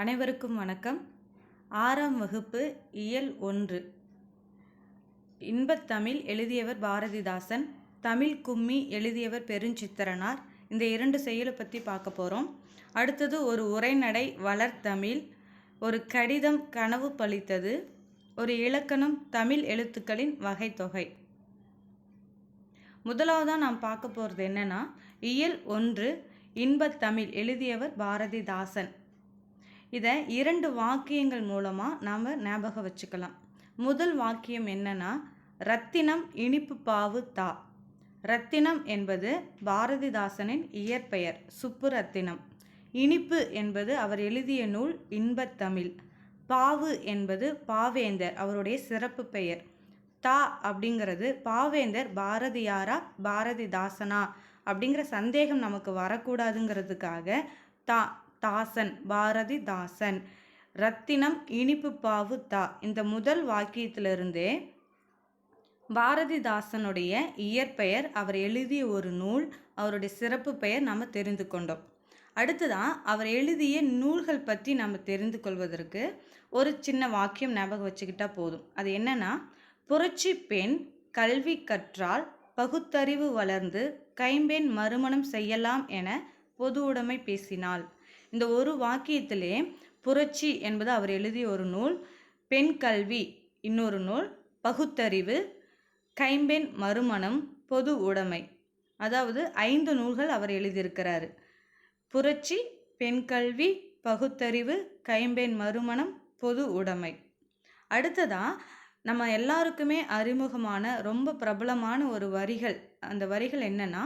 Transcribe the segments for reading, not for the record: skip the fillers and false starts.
அனைவருக்கும் வணக்கம். 6ஆம் வகுப்பு இயல் 1 இன்பத்தமிழ் எழுதியவர் பாரதிதாசன், தமிழ் கும்மி எழுதியவர் பெருஞ்சித்திரனார். இந்த 2 செயலை பற்றி பார்க்க போகிறோம். அடுத்தது ஒரு உரைநடை வளர்த்தமிழ், ஒரு கடிதம் கனவு பலித்தது, ஒரு இலக்கணம் தமிழ் எழுத்துக்களின் வகைத்தொகை. முதலாவதாக நாம் பார்க்க போகிறது என்னென்னா, இயல் 1 இன்பத்தமிழ் எழுதியவர் பாரதிதாசன். இதை 2 வாக்கியங்கள் மூலமாக நாம் ஞாபகம் வச்சுக்கலாம். முதல் வாக்கியம் என்னன்னா, ரத்தினம் இனிப்பு பாவு தா. ரத்தினம் என்பது பாரதிதாசனின் இயற்பெயர் சுப்புரத்தினம். இனிப்பு என்பது அவர் எழுதிய நூல் இன்பத்தமிழ். பாவு என்பது பாவேந்தர், அவருடைய சிறப்பு பெயர். தா அப்படிங்கிறது பாவேந்தர் பாரதியாரா பாரதிதாசனா அப்படிங்கிற சந்தேகம் நமக்கு வரக்கூடாதுங்கிறதுக்காக தாசன், பாரதிதாசன். ரத்தினம் இனிப்பு பாவு தா. இந்த முதல் வாக்கியத்திலிருந்தே பாரதிதாசனுடைய இயற்பெயர், அவர் எழுதிய ஒரு நூல், அவருடைய சிறப்பு பெயர் நம்ம தெரிந்து கொண்டோம். அடுத்ததான் அவர் எழுதிய நூல்கள் பற்றி நம்ம தெரிந்து கொள்வதற்கு ஒரு சின்ன வாக்கியம் ஞாபகம் வச்சுக்கிட்டா போதும். அது என்னன்னா, புரட்சி பெண் கல்வி கற்றால் பகுத்தறிவு வளர்ந்து கைம்பெண் மறுமணம் செய்யலாம் என பொது உடைமை பேசினாள். இந்த ஒரு வாக்கியத்திலே புரட்சி என்பது அவர் எழுதிய ஒரு நூல், பெண் கல்வி இன்னொரு நூல், பகுத்தறிவு, கைம்பெண் மறுமணம், பொது உடைமை, அதாவது 5 நூல்கள் அவர் எழுதியிருக்கிறாரு. புரட்சி, பெண் கல்வி, பகுத்தறிவு, கைம்பெண் மறுமணம், பொது உடைமை. அடுத்ததாக நம்ம எல்லாருக்குமே அறிமுகமான ரொம்ப பிரபலமான ஒரு வரிகள். அந்த வரிகள் என்னன்னா,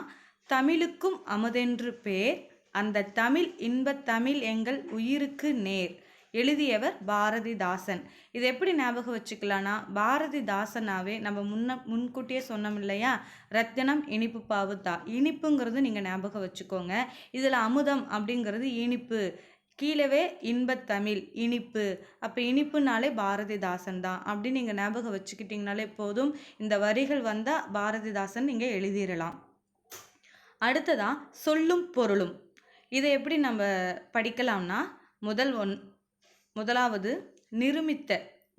தமிழுக்கும் அமுதென்று பேர், அந்த தமிழ் இன்பத் தமிழ் எங்கள் உயிருக்கு நேர். எழுதியவர் பாரதிதாசன். இது எப்படி ஞாபகம் வச்சுக்கலான்னா, பாரதிதாசனாவே நம்ம முன்கூட்டியே சொன்னோம் இல்லையா, ரத்தினம் இனிப்பு பாவு தா. இனிப்புங்கிறது நீங்கள் ஞாபகம் வச்சுக்கோங்க. இதில் அமுதம் அப்படிங்கிறது இனிப்பு, கீழவே இன்பத்தமிழ் இனிப்பு. அப்போ இனிப்புனாலே பாரதிதாசன் தான் அப்படின்னு நீங்கள் ஞாபகம் வச்சுக்கிட்டிங்கனாலே போதும். இந்த வரிகள் வந்தால் பாரதிதாசன் நீங்கள் எழுதிடலாம். அடுத்ததான் சொல்லும் பொருளும். இதை எப்படி நம்ம படிக்கலாம்னா, முதலாவது நிருமித்த,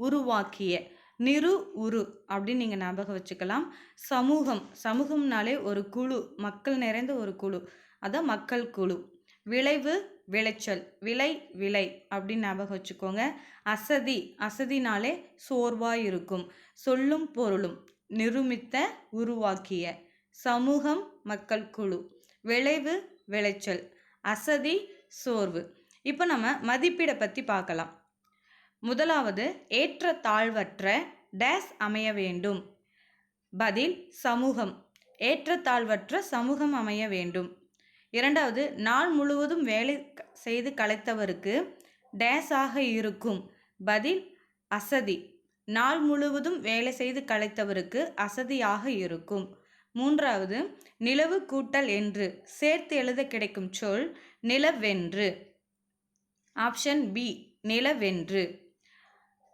உருவாக்கிய, நிரு உரு அப்படின்னு நீங்கள் ஞாபகம் வச்சுக்கலாம். சமூகம், சமூகம்னாலே ஒரு குழு, மக்கள் நிறைந்த ஒரு குழு, அதான் மக்கள் குழு. விளைவு, விளைச்சல், விளை அப்படின்னு ஞாபகம் வச்சுக்கோங்க. அசதி, அசதினாலே சோர்வாய் இருக்கும். சொல்லும் பொருளும், நிருமித்த, உருவாக்கிய, சமூகம், மக்கள் குழு, விளைவு, விளைச்சல், அசதி, சோர்வு. இப்போ நம்ம மதிப்பீடை பற்றி பார்க்கலாம். முதலாவது, ஏற்ற தாழ்வற்ற டேஸ் அமைய வேண்டும். பதில் சமூகம். ஏற்ற தாழ்வற்ற சமூகம் அமைய வேண்டும். இரண்டாவது, நாள் முழுவதும் வேலை செய்து களைத்தவருக்கு டேஸாக இருக்கும். பதில் அசதி. நாள் முழுவதும் வேலை செய்து களைத்தவருக்கு அசதியாக இருக்கும். மூன்றாவது, நிலவு கூட்டல் என்று சேர்த்து எழுத கிடைக்கும் சொல் நிலவென்று. ஆப்ஷன் பி நிலவென்று.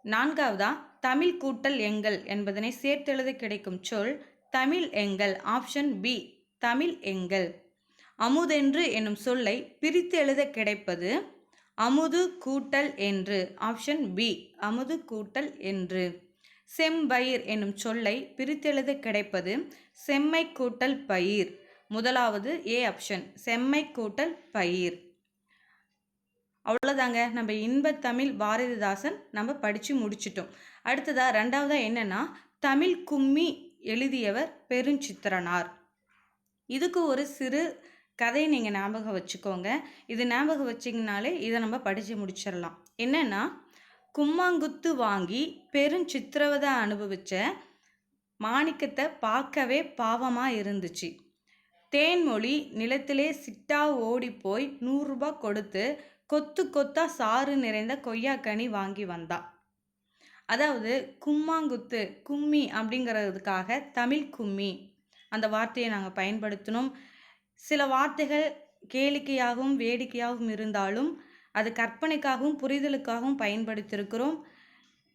நான்காவதா, தமிழ் கூட்டல் எங்கள் என்பதனை சேர்த்து எழுத கிடைக்கும் சொல் தமிழ் எங்கள். ஆப்ஷன் பி தமிழ் எங்கள். அமுதென்று என்னும் சொல்லை பிரித்து எழுத கிடைப்பது அமுது கூட்டல் என்று. ஆப்ஷன் பி அமுது கூட்டல் என்று. செம்பயிர் என்னும் சொல்லை பிரித்தெழுத கிடைப்பது செம்மை கூட்டல் பயிர். முதலாவது ஏ ஆப்ஷன், செம்மை கூட்டல் பயிர். அவ்வளோதாங்க, நம்ம இன்பத்தமிழ் பாரதிதாசன் நம்ம படித்து முடிச்சிட்டோம். அடுத்ததாக ரெண்டாவதாக என்னென்னா, தமிழ் கும்மி எழுதியவர் பெருஞ்சித்திரனார். இதுக்கு ஒரு சிறு கதை நீங்கள் ஞாபகம் வச்சுக்கோங்க. இது ஞாபகம் வச்சிங்கனாலே இதை நம்ம படித்து முடிச்சிடலாம். என்னென்னா, கும்மாங்குத்து வாங்கி பெருஞ்சித்திரவதை அனுபவித்த மாணிக்கத்தை பார்க்கவே பாவமாக இருந்துச்சு. தேன்மொழி நிலத்திலே சிட்டா ஓடி போய் 100 ரூபாய் கொடுத்து கொத்து கொத்தா சாறு நிறைந்த கொய்யாக்கனி வாங்கி வந்தா. அதாவது கும்மாங்குத்து, கும்மி அப்படிங்கிறதுக்காக தமிழ் கும்மி அந்த வார்த்தையை நாங்கள் பயன்படுத்தினோம். சில வார்த்தைகள் கேளிக்கையாகவும் வேடிக்கையாகவும் இருந்தாலும் அது கற்பனைக்காகவும் புரிதலுக்காகவும் பயன்படுத்தியிருக்கிறோம்.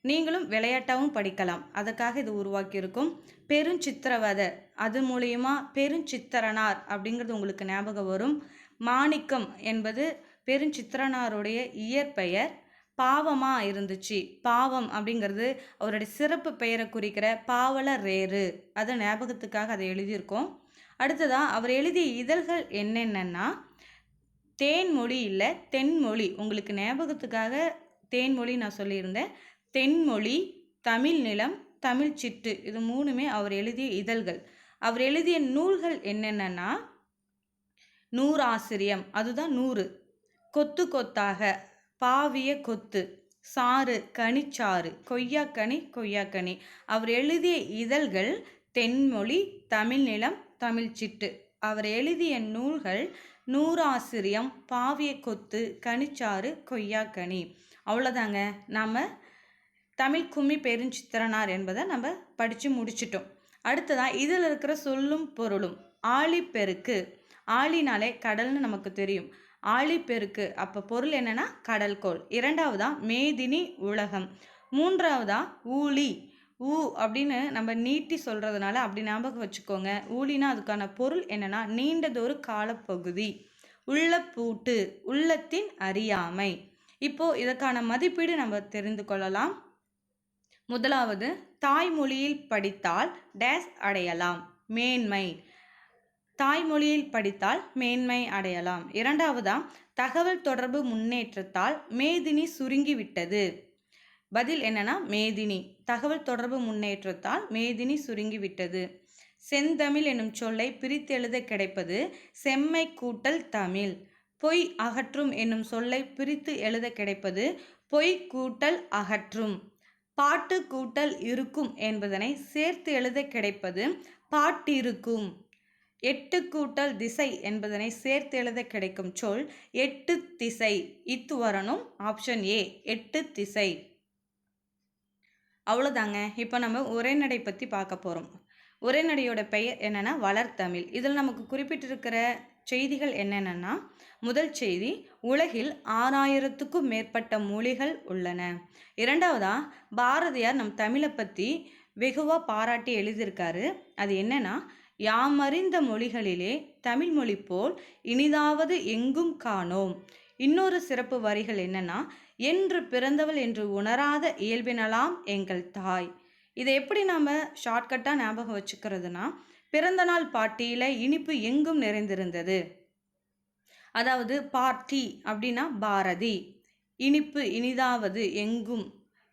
நீங்களும் விளையாட்டாகவும் படிக்கலாம், அதுக்காக இது உருவாக்கியிருக்கும். பெருஞ்சித்திரவதை, அது மூலயமா பெருஞ்சித்திரனார் அப்படிங்கிறது உங்களுக்கு ஞாபகம் வரும். மாணிக்கம் என்பது பெருஞ்சித்திரனாருடைய இயற்பெயர் பாவமாக இருந்துச்சு. பாவம் அப்படிங்கிறது அவருடைய சிறப்பு பெயரை குறிக்கிற பாவலரேறு. அதை ஞாபகத்துக்காக அதை எழுதியிருக்கோம். அடுத்ததாக அவர் எழுதிய இதழ்கள் என்னென்னா தேன்மொழி இல்லை தென்மொழி. உங்களுக்கு ஞாபகத்துக்காக தேன்மொழி நான் சொல்லியிருந்தேன். தென்மொழி, தமிழ் நிலம், தமிழ் சிட்டு, இது மூணுமே அவர் எழுதிய இதழ்கள். அவர் எழுதிய நூல்கள் என்னென்னா நூறாசிரியம், அதுதான் 100, கொத்து கொத்தாக, பாவிய கொத்து, சாறு, கனிச்சாறு, கொய்யாக்கனி, கொய்யாக்கனி. அவர் எழுதிய இதழ்கள் தென்மொழி, தமிழ் நிலம், தமிழ் சிட்டு. அவர் எழுதிய நூல்கள் நூறாசிரியம், பாவிய கொத்து, கனிச்சாறு, கொய்யாக்கனி. அவ்வளோதாங்க. நாம் தமிழ் கும்மி பெருஞ்சித்திரனார் என்பதை நம்ம படித்து முடிச்சிட்டோம். அடுத்ததாக இதில் இருக்கிற சொல்லும் பொருளும். ஆழிப்பெருக்கு, ஆழினாலே கடல்னு நமக்கு தெரியும். ஆழிப்பெருக்கு அப்போ பொருள் என்னன்னா கடல்கோள். இரண்டாவதா மேதினி உலகம். மூன்றாவதா ஊழி. ஊ அப்படின்னு நம்ம நீட்டி சொல்கிறதுனால அப்படி ஞாபகம் வச்சுக்கோங்க. ஊழினா அதுக்கான பொருள் என்னன்னா நீண்டதொரு காலப்பகுதி. உள்ளப்பூட்டு, உள்ளத்தின் அறியாமை. இப்போ இதற்கான மதிப்பீடு நம்ம தெரிந்து கொள்ளலாம். முதலாவது, தாய்மொழியில் படித்தால் டேஸ் அடையலாம், மேன்மை. தாய்மொழியில் படித்தால் மேன்மை அடையலாம். இரண்டாவதா, தகவல் தொடர்பு முன்னேற்றத்தால் மேதினி சுருங்கிவிட்டது. பதில் என்னன்னா மேதினி. தகவல் தொடர்பு முன்னேற்றத்தால் மேதினி சுருங்கிவிட்டது. செந்தமிழ் எனும் சொல்லை பிரித்தெழுத கிடைப்பது செம்மை கூட்டல் தமிழ். பொய் அகற்றும் என்னும் சொல்லை பிரித்து எழுத கிடைப்பது பொய் கூட்டல் அகற்றும். பாட்டு கூட்டல் இருக்கும் என்பதனை சேர்த்து எழுத கிடைப்பது பாட்டிருக்கும். எட்டு கூட்டல் திசை என்பதனை சேர்த்து எழுத கிடைக்கும் சொல் எட்டு திசை. இத்து வரணும். ஆப்ஷன் ஏ, எட்டு திசை. அவ்வளோதாங்க. இப்போ நம்ம உரைநடை பற்றி பார்க்க போகிறோம். உரைநடையோட பெயர் என்னென்னா வளர்த்தமிழ். இதில் நமக்கு குறிப்பிட்டிருக்கிற செய்திகள் என்னென்னா, முதல் செய்தி, உலகில் 6000க்கும் மேற்பட்ட மொழிகள் உள்ளன. இரண்டாவதா, பாரதியார் நம் தமிழை பற்றி வெகுவாக பாராட்டி எழுதியிருக்காரு. அது என்னன்னா, யாமறிந்த மொழிகளிலே தமிழ் மொழி போல் இனிதாவது எங்கும் காணோம். இன்னொரு சிறப்பு வரிகள் என்னன்னா, என்று பிறந்தவள் என்று உணராத இயல்பினலாம் எங்கள் தாய். இதை எப்படி நாம் ஷார்ட்கட்டாக ஞாபகம் வச்சுக்கிறதுனா, பிறந்த நாள் பாட்டியில் இனிப்பு எங்கும் நிறைந்திருந்தது. அதாவது பார்ட்டி அப்படின்னா பாரதி, இனிப்பு இனிதாவது எங்கும்,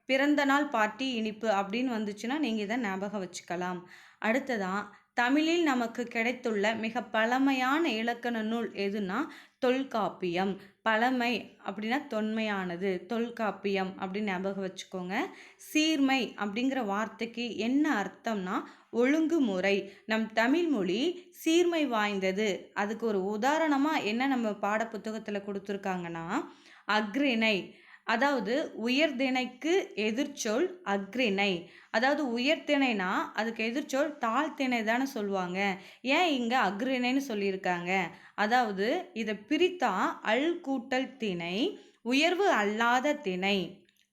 பிறந்த நாள் பார்ட்டி இனிப்பு அப்படின்னு வந்துச்சுன்னா நீங்கள் இதை ஞாபகம் வச்சுக்கலாம். அடுத்ததான், தமிழில் நமக்கு கிடைத்துள்ள மிக பழமையான இலக்கண நூல் எதுனா தொல்காப்பியம். பழமை அப்படின்னா தொன்மையானது, தொல்காப்பியம் அப்படின்னு ஞாபகம் வச்சுக்கோங்க. சீர்மை அப்படிங்கிற வார்த்தைக்கு என்ன அர்த்தம்னா ஒழுங்குமுறை. நம் தமிழ் மொழி சீர்மை வாய்ந்தது. அதுக்கு ஒரு உதாரணமாக என்ன நம்ம பாடப்புத்தகத்தில் கொடுத்துருக்காங்கன்னா அக்ரிணை. அதாவது உயர்திணைக்கு எதிர்ச்சொல் அக்ரிணை. அதாவது உயர்திணைனா அதுக்கு எதிர்ச்சொல் தாழ்த்திணை தானே சொல்லுவாங்க. ஏன் இங்கே அக்ரிணைன்னு சொல்லியிருக்காங்க? அதாவது இதை பிரித்தா அல் கூட்டல் திணை, உயர்வு அல்லாத திணை.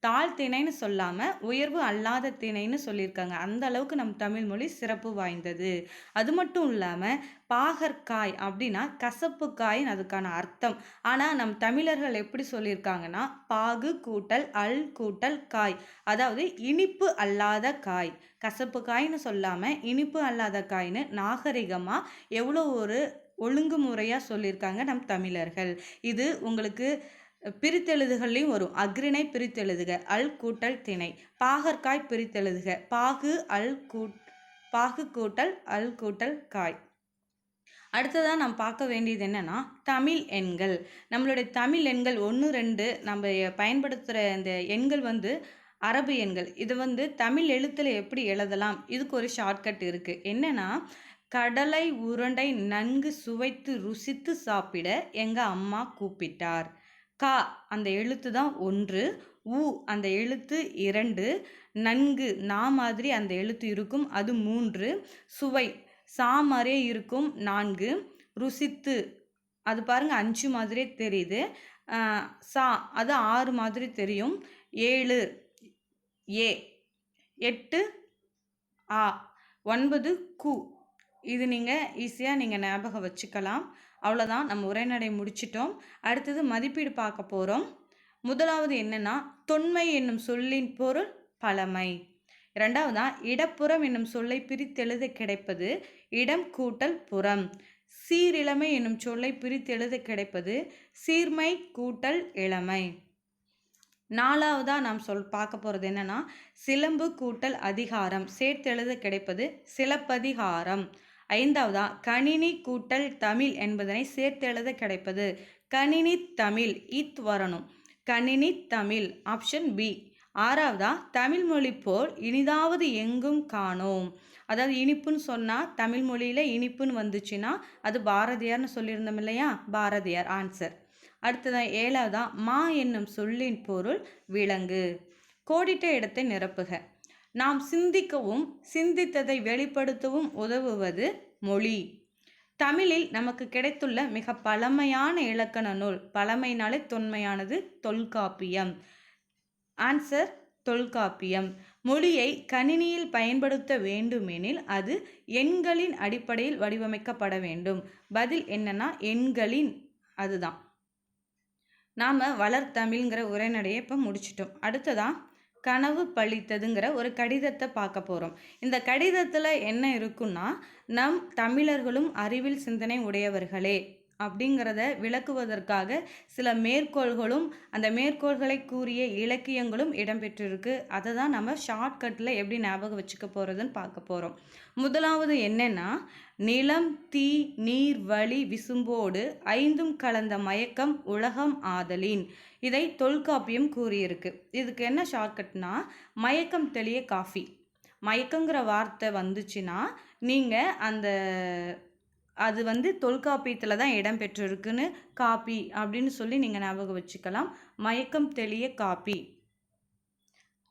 தாழ்த்திணைன்னு சொல்லாமல் உயர்வு அல்லாத திணைன்னு சொல்லியிருக்காங்க. அந்த அளவுக்கு நம் தமிழ் மொழி சிறப்பு வாய்ந்தது. அது மட்டும் இல்லாமல் பாகற்காய் அப்படின்னா கசப்பு காயின்னு அதுக்கான அர்த்தம். ஆனால் நம் தமிழர்கள் எப்படி சொல்லியிருக்காங்கன்னா பாகு கூட்டல் அல் கூட்டல் காய். அதாவது இனிப்பு அல்லாத காய். கசப்பு காய்னு சொல்லாமல் இனிப்பு அல்லாத காய்னு நாகரிகமாக எவ்வளோ ஒரு ஒழுங்குமுறையாக சொல்லியிருக்காங்க நம் தமிழர்கள். இது உங்களுக்கு பிரித்தெழுதுகள்லையும் வரும். அக்ரிணை பிரித்தெழுதுக அல் கூட்டல் திணை. பாகற்காய் பிரித்தெழுதுக பாகு கூட்டல் அல் கூட்டல் காய். அடுத்ததாக நாம் பார்க்க வேண்டியது என்னன்னா தமிழ் எண்கள். நம்மளுடைய தமிழ் எண்கள் 1, 2 நம்ம பயன்படுத்துகிற இந்த எண்கள் அரபு எண்கள். இது தமிழ் எழுத்தில் எப்படி எழுதலாம்? இதுக்கு ஒரு ஷார்ட்கட் இருக்குது. என்னன்னா, கடலை உருண்டை நன்கு சுவைத்து ருசித்து சாப்பிட எங்கள் அம்மா கூப்பிட்டார். கா அந்த எழுத்து தான் 1, ஊ அந்த எழுத்து 2, நன்கு நா மாதிரி அந்த எழுத்து இருக்கும், அது 3, சுவை சா மாதிரியே இருக்கும் 4, ருசித்து அது பாருங்க 5 மாதிரியே தெரியுது, சா அது 6 மாதிரி தெரியும், 7 ஏ, 8 ஆ, 9 கு, இது நீங்கள் ஈஸியாக நீங்கள் ஞாபகம் வச்சுக்கலாம். அவ்வளோதான், நம்ம உரைநடை முடிச்சிட்டோம். அடுத்தது மதிப்பீடு பார்க்க போகிறோம். முதலாவது என்னன்னா, தொன்மை என்னும் சொல்லின் பொருள் பழமை. இரண்டாவதா, இடப்புறம் என்னும் சொல்லை பிரித்தெழுத கிடைப்பது இடம் கூட்டல் புறம். சீரிழமை என்னும் சொல்லை பிரித்தெழுத கிடைப்பது சீர்மை கூட்டல் இளமை. நாலாவதா நாம் பார்க்க போகிறது என்னன்னா, சிலம்பு கூட்டல் அதிகாரம் சேர்த்தெழுத கிடைப்பது சிலப்பதிகாரம். ஐந்தாவதா, கணினி கூட்டல் தமிழ் என்பதனை சேர்த்தெழுத கிடைப்பது கணினி தமிழ். இத் வரணும், கணினி தமிழ், ஆப்ஷன் பி. ஆறாவதா, தமிழ் மொழி போல் இனிதாவது எங்கும் காணோம். அதாவது இனிப்புன்னு சொன்னால் தமிழ் மொழியில் இனிப்புன்னு வந்துச்சுன்னா அது பாரதியார்னு சொல்லியிருந்தோம் இல்லையா, பாரதியார் ஆன்சர். அடுத்ததான் ஏழாவதா, மா என்னும் சொல்லின் பொருள் விலங்கு. கோடிட்ட இடத்தை நிரப்புக. நாம் சிந்திக்கவும் சிந்தித்ததை வெளிப்படுத்தவும் உதவுவது மொழி. தமிழில் நமக்கு கிடைத்துள்ள மிக பழமையான இலக்கண நூல், பழமைனாலே தொன்மையானது, தொல்காப்பியம். ஆன்சர் தொல்காப்பியம். மொழியை கணினியில் பயன்படுத்த வேண்டுமெனில் அது எண்களின் அடிப்படையில் வடிவமைக்கப்பட வேண்டும். பதில் என்னன்னா எண்களின், அதுதான். நாம் வளர்த்தமிழ்ங்கிற உரைநடையை இப்போ முடிச்சிட்டோம். அடுத்ததான் கனவு பழித்ததுங்கிற ஒரு கடிதத்தை பார்க்க போகிறோம். இந்த கடிதத்தில் என்ன இருக்குன்னா, நம் தமிழர்களும் அறிவில் சிந்தனை உடையவர்களே அப்படிங்கிறத விளக்குவதற்காக சில மேற்கோள்களும் அந்த மேற்கோள்களை கூறிய இலக்கியங்களும் இடம்பெற்றிருக்கு. அதை தான் நம்ம ஷார்ட்கட்டில் எப்படி ஞாபகம் வச்சுக்க போகிறதுன்னு பார்க்க போகிறோம். முதலாவது என்னென்னா, நிலம் தீ நீர் வழி விசும்போடு ஐந்தும் கலந்த மயக்கம் உலகம் ஆதலின். இதை தொல்காப்பியம் கூறியிருக்கு. இதுக்கு என்ன ஷார்ட்கட்னா, மயக்கம் தெளிய காஃபி. மயக்கங்கிற வார்த்தை வந்துச்சுன்னா நீங்கள் அந்த அது தொல்காப்பியத்தில் தான் இடம்பெற்றிருக்குன்னு காப்பி அப்படின்னு சொல்லி நீங்கள் ஞாபகம் வச்சுக்கலாம். மயக்கம் தெளிய காப்பி.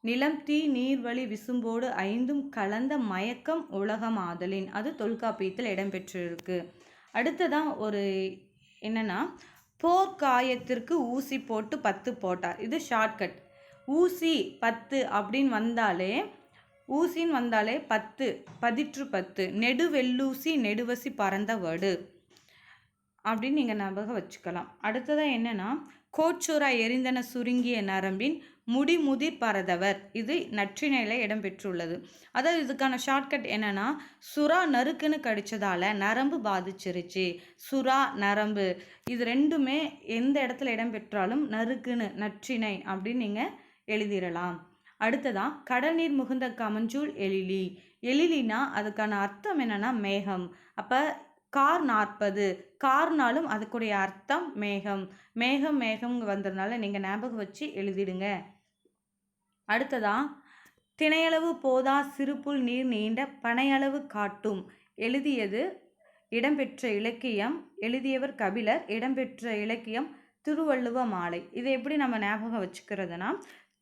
நிலம் தீ நீர் வழி விசும்போடு ஐந்தும் கலந்த மயக்கம் உலகம் ஆதலின், அது தொல்காப்பியத்தில் இடம்பெற்றிருக்கு. அடுத்ததான் ஒரு என்னன்னா, போர்க்காயத்திற்கு ஊசி போட்டு 10 போட்டார். இது ஷார்ட்கட். ஊசி 10 அப்படின்னு வந்தாலே, ஊசின்னு வந்தாலே 10, பதிற்று 10, நெடுவெள்ளூசி நெடுவசி பறந்த வடு அப்படின்னு நீங்கள் ஞாபகம் வச்சுக்கலாம். அடுத்ததான் என்னன்னா, கோச்சுரா எரிந்தன சுருங்கிய நரம்பின் முடிமுதிர் பரதவர். இது நற்றிணையில் இடம்பெற்றுள்ளது. அதாவது இதுக்கான ஷார்ட்கட் என்னன்னா, சுறா நறுக்குன்னு கடிச்சதால நரம்பு பாதிச்சிருச்சு. சுறா நரம்பு இது ரெண்டுமே எந்த இடத்துல இடம்பெற்றாலும் நறுக்குன்னு நற்றிணை அப்படின்னு நீங்கள் எழுதிடலாம். அடுத்ததான், கடல் நீர் முகுந்த கமஞ்சூல் எழிலி. எழிலினா அதுக்கான அர்த்தம் என்னன்னா மேகம். அப்போ கார் 40, கார்னாலும் அதுக்குடைய அர்த்தம் மேகம். மேகம் மேகம் வந்ததுனால நீங்கள் ஞாபகம் வச்சு எழுதிடுங்க. அடுத்ததான், திணையளவு போதா சிறுபுல் நீர் நீண்ட பனையளவு காட்டும். எழுதியது இடம்பெற்ற இலக்கியம், எழுதியவர் கபிலர், இடம்பெற்ற இலக்கியம் திருவள்ளுவ மாலை. இதை எப்படி நம்ம ஞாபகம் வச்சுக்கிறதுனா,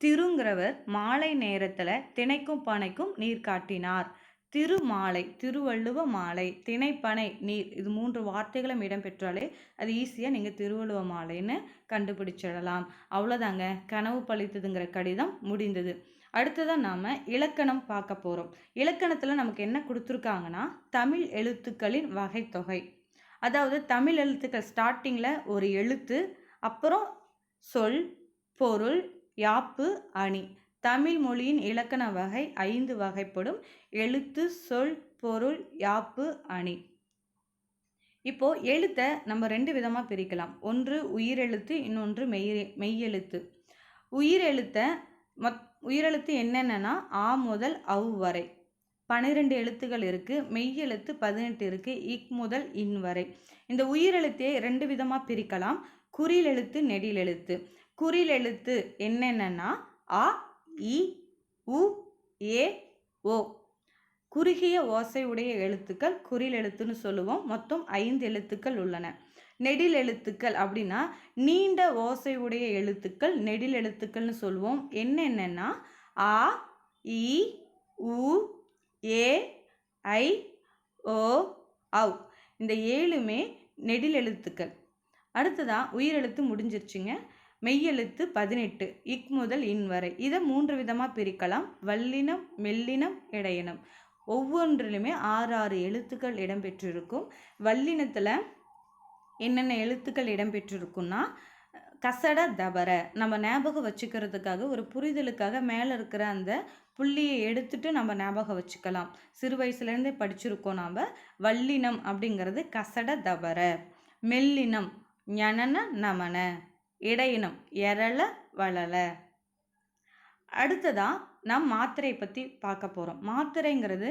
திருங்கிறவர் மாலை நேரத்தில் திணைக்கும் பனைக்கும் நீர் காட்டினார். திருமாலை, திருவள்ளுவ மாலை, திணைப்பனை நீர், இது 3 வார்த்தைகளும் இடம்பெற்றாலே அது ஈஸியாக நீங்கள் திருவள்ளுவ மாலைன்னு கண்டுபிடிச்சிடலாம். அவ்வளோதாங்க, கனவு பழித்ததுங்கிற கடிதம் முடிந்தது. அடுத்ததான் நாம் இலக்கணம் பார்க்க போகிறோம். இலக்கணத்தில் நமக்கு என்ன கொடுத்துருக்காங்கன்னா, தமிழ் எழுத்துக்களின் வகைத்தொகை. அதாவது தமிழ் எழுத்துக்கள் ஸ்டார்டிங்கில் ஒரு எழுத்து, அப்புறம் சொல், பொருள், யாப்பு, அணி. தமிழ் மொழியின் இலக்கண வகை 5 வகைப்படும்: எழுத்து, சொல், பொருள், யாப்பு, அணி. இப்போ எழுத்தை நம்ம 2 விதமாக பிரிக்கலாம். ஒன்று உயிரெழுத்து, இன்னொன்று மெய்யெழுத்து. உயிரெழுத்து என்னென்னா ஆ முதல் அவ் வரை 12 எழுத்துக்கள் இருக்குது. மெய்யெழுத்து 18 இருக்குது, இக் முதல் இன் வரை. இந்த உயிரெழுத்தையே 2 விதமாக பிரிக்கலாம்: குறில் எழுத்து, நெடில் எழுத்து. குறில் எழுத்து என்னென்னா ஆ, இ, உ, ஏ, ஓ. குறுகிய ஓசையுடைய எழுத்துக்கள் குறில் எழுத்துன்னு சொல்லுவோம். மொத்தம் 5 எழுத்துக்கள் உள்ளன. நெடில் எழுத்துக்கள் அப்படின்னா நீண்ட ஓசையுடைய எழுத்துக்கள் நெடில் எழுத்துக்கள்னு சொல்லுவோம். என்னென்னா ஆ, இ, உ, ஏ, ஐ, ஓ, ஔ. இந்த 7மே நெடில் எழுத்துக்கள். அடுத்ததான் உயிரெழுத்து முடிஞ்சிருச்சுங்க. மெய்யெழுத்து 18, இக் முதல் இன் வரை. இதை 3 விதமாக பிரிக்கலாம்: வல்லினம், மெல்லினம், இடையினம். ஒவ்வொன்றிலுமே 6 எழுத்துக்கள் இடம்பெற்றிருக்கும். வல்லினத்தில் என்னென்ன எழுத்துக்கள் இடம்பெற்றிருக்குன்னா கசட தபர. நம்ம ஞாபகம் வச்சுக்கிறதுக்காக ஒரு புரிதலுக்காக மேலே இருக்கிற அந்த புள்ளியை எடுத்துட்டு நம்ம ஞாபகம் வச்சுக்கலாம். சிறு வயசுலேருந்தே படிச்சிருக்கோம் நாம். வல்லினம் அப்படிங்கிறது கசட தபர. மெல்லினம் ஞனன நமன. இடையினம் எரள வளல. அடுத்ததா நாம் மாத்திரை பற்றி பார்க்க போகிறோம். மாத்திரைங்கிறது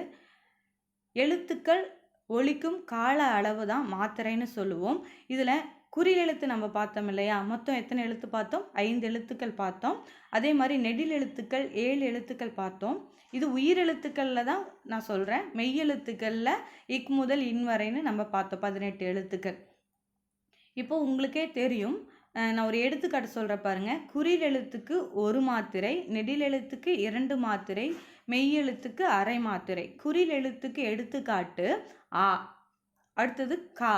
எழுத்துக்கள் ஒலிக்கும் கால அளவு தான் மாத்திரைன்னு சொல்லுவோம். இதில் குறில் எழுத்து நம்ம பார்த்தோம் இல்லையா, மொத்தம் எத்தனை எழுத்து பார்த்தோம்? 5 எழுத்துக்கள் பார்த்தோம். அதே மாதிரி நெடில் எழுத்துக்கள் 7 எழுத்துக்கள் பார்த்தோம். இது உயிரெழுத்துக்களில் தான் நான் சொல்கிறேன். மெய்யெழுத்துக்களில் இக் முதல் இன் வரைன்னு நம்ம பார்த்தோம் 18 எழுத்துக்கள். இப்போ உங்களுக்கே தெரியும், நான் ஒரு எடுத்துக்காட்டு சொல்கிறேன் பாருங்கள். குறில் எழுத்துக்கு 1 மாத்திரை, நெடில் எழுத்துக்கு 2 மாத்திரை, மெய்யெழுத்துக்கு அரை மாத்திரை. குறில் எழுத்துக்கு எடுத்துக்காட்டு ஆ, அடுத்தது கா.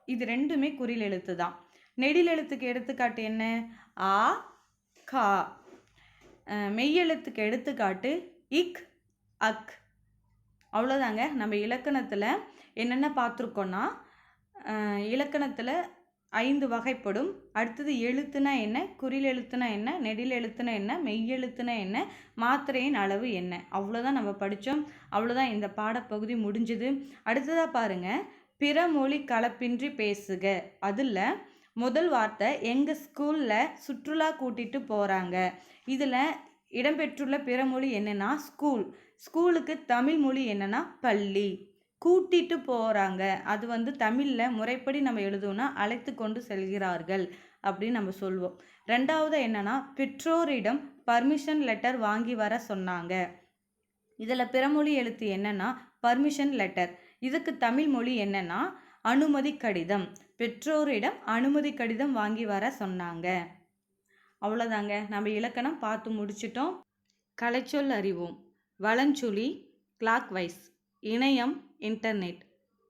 இது ரெண்டுமே குறில் எழுத்து தான். நெடில் எழுத்துக்கு எடுத்துக்காட்டு என்ன? ஆ, கா. மெய்யெழுத்துக்கு எடுத்துக்காட்டு இக், அக். அவ்வளோதாங்க. நம்ம இலக்கணத்தில் என்னென்ன பார்த்துருக்கோன்னா, இலக்கணத்தில் 5 வகைப்படும். அடுத்தது எழுத்துனா என்ன, குறில் எழுத்துனா என்ன, நெடில் எழுத்துனா என்ன, மெய்யெழுத்துனா என்ன, மாத்திரையின் அளவு என்ன, அவ்வளோதான் நம்ம படித்தோம். அவ்வளோதான் இந்த பாடப்பகுதி முடிஞ்சுது. அடுத்ததாக பாருங்கள், பிற மொழி கலப்பின்றி பேசுக. அதில் முதல் வார்த்தை எங்கள் ஸ்கூலில் சுற்றுலா கூட்டிகிட்டு போகிறாங்க. இதில் இடம்பெற்றுள்ள பிற மொழி என்னென்னா ஸ்கூல். ஸ்கூலுக்கு தமிழ் மொழி என்னென்னா பள்ளி. கூட்டிட்டு போகிறாங்க, அது வந்து தமிழில் முறைப்படி நம்ம எழுதுவோம்னா அழைத்து கொண்டு செல்கிறார்கள் அப்படின்னு நம்ம சொல்லுவோம். ரெண்டாவது என்னன்னா பெற்றோரிடம் பர்மிஷன் லெட்டர் வாங்கி வர சொன்னாங்க. இதில் பிறமொழி எழுத்து என்னன்னா பர்மிஷன் லெட்டர். இதுக்கு தமிழ் மொழி என்னன்னா அனுமதி கடிதம். பெற்றோரிடம் அனுமதி கடிதம் வாங்கி வர சொன்னாங்க. அவ்வளோதாங்க, நம்ம இலக்கணம் பார்த்து முடிச்சிட்டோம். கலைச்சொல் அறிவோம். வலஞ்சுழி கிளாக் வைஸ், இணையம் இன்டர்நெட்,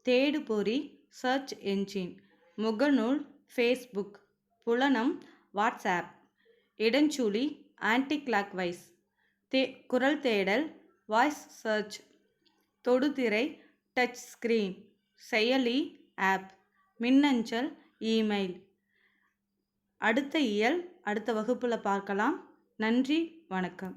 தேடுபொறி சர்ச் என்ஜின், முகநூல் ஃபேஸ்புக், புலனம் வாட்ஸ்ஆப், இடஞ்சுழி ஆன்டி கிளாக் வைஸ், குரல் தேடல் வாய்ஸ் சர்ச், தொடுதிரை டச் ஸ்கிரீன், செயலி ஆப், மின்னஞ்சல் இமெயில். அடுத்த இயல் அடுத்த வகுப்பில் பார்க்கலாம். நன்றி, வணக்கம்.